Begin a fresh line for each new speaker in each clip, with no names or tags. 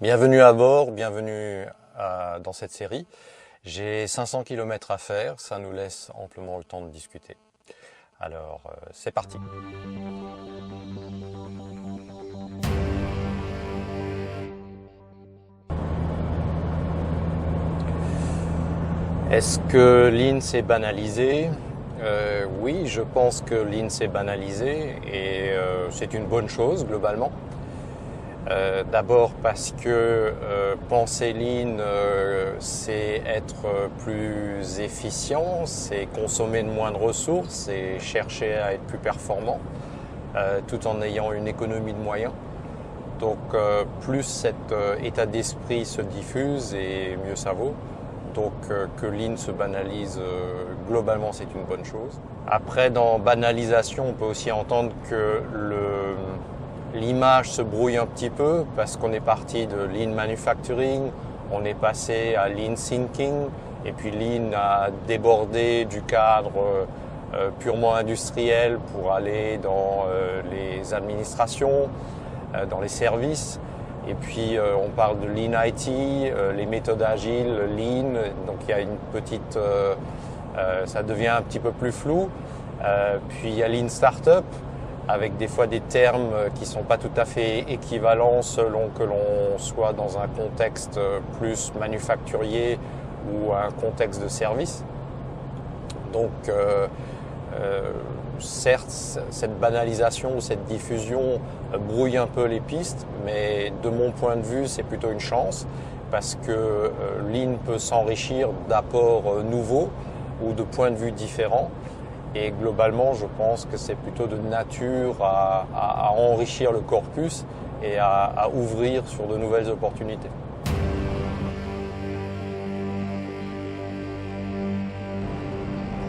Bienvenue à bord, bienvenue dans cette série. J'ai 500 km à faire, ça nous laisse amplement le temps de discuter. Alors, c'est parti. Est-ce que Lean s'est banalisé ? Oui, je pense que Lean s'est banalisé et c'est une bonne chose globalement. D'abord parce que penser Lean, c'est être plus efficient, c'est consommer de moins de ressources, c'est chercher à être plus performant, tout en ayant une économie de moyens. Donc plus cet état d'esprit se diffuse et mieux ça vaut. Donc que Lean se banalise, globalement c'est une bonne chose. Après dans banalisation, on peut aussi entendre que l'image se brouille un petit peu parce qu'on est parti de Lean Manufacturing, on est passé à Lean Thinking et puis Lean a débordé du cadre purement industriel pour aller dans les administrations, dans les services. Et puis on parle de Lean IT, les méthodes agiles, Lean, donc il y a une petite, ça devient un petit peu plus flou. Puis il y a Lean Startup, avec des fois des termes qui sont pas tout à fait équivalents selon que l'on soit dans un contexte plus manufacturier ou un contexte de service. Donc certes, cette banalisation ou cette diffusion brouille un peu les pistes, mais de mon point de vue, c'est plutôt une chance parce que Lean peut s'enrichir d'apports nouveaux ou de points de vue différents. Et globalement, je pense que c'est plutôt de nature à enrichir le corpus et à ouvrir sur de nouvelles opportunités.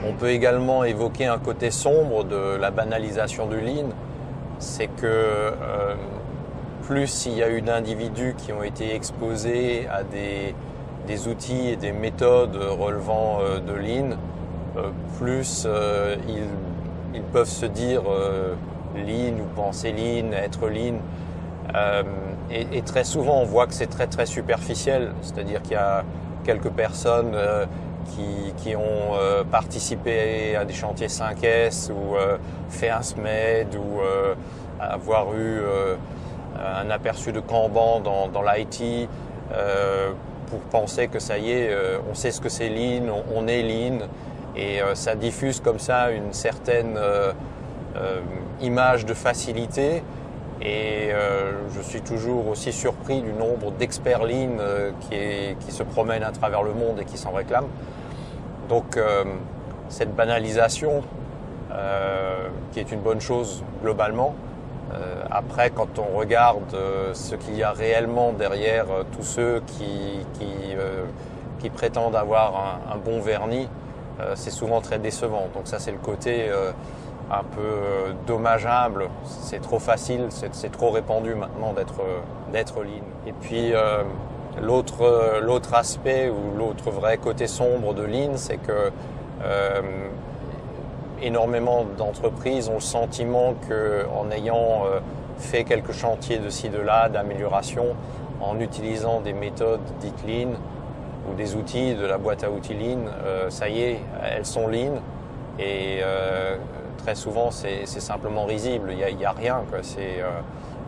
On peut également évoquer un côté sombre de la banalisation du Lean, c'est que plus il y a eu d'individus qui ont été exposés à des outils et des méthodes relevant de Lean, plus ils peuvent se dire Lean ou penser Lean, être Lean. Et très souvent, on voit que c'est très très superficiel, c'est-à-dire qu'il y a quelques personnes qui ont participé à des chantiers 5S ou fait un SMED ou avoir eu un aperçu de Kanban dans l'IT pour penser que ça y est, on sait ce que c'est Lean, on est Lean. Et ça diffuse comme ça une certaine image de facilité. Et je suis toujours aussi surpris du nombre d'experts Lean qui se promènent à travers le monde et qui s'en réclament. Donc cette banalisation, qui est une bonne chose globalement, après quand on regarde ce qu'il y a réellement derrière tous ceux qui prétendent avoir un bon vernis, c'est souvent très décevant. Donc ça c'est le côté un peu dommageable, c'est trop facile, c'est trop répandu maintenant d'être Lean. Et puis l'autre aspect ou l'autre vrai côté sombre de Lean, c'est que énormément d'entreprises ont le sentiment qu'en ayant fait quelques chantiers de ci de là, d'amélioration, en utilisant des méthodes dites Lean, ou des outils de la boîte à outils Lean, ça y est, elles sont Lean et très souvent c'est simplement risible, il y a rien, quoi.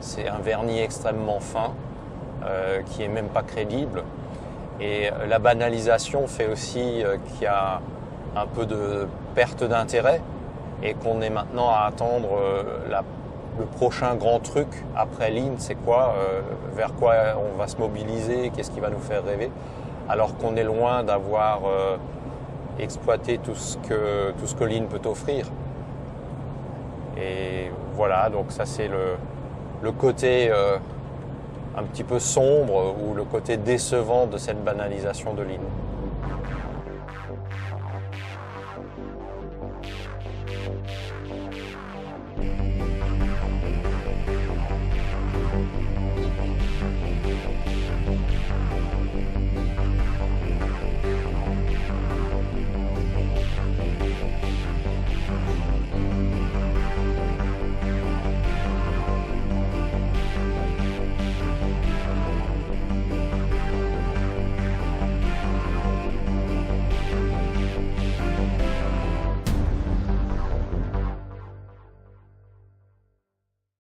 C'est un vernis extrêmement fin qui est même pas crédible. Et la banalisation fait aussi qu'il y a un peu de perte d'intérêt et qu'on est maintenant à attendre le prochain grand truc après Lean, c'est quoi, vers quoi on va se mobiliser, qu'est-ce qui va nous faire rêver, alors qu'on est loin d'avoir exploité tout ce que Lean peut offrir. Et voilà, donc ça c'est le côté un petit peu sombre ou le côté décevant de cette banalisation de Lean.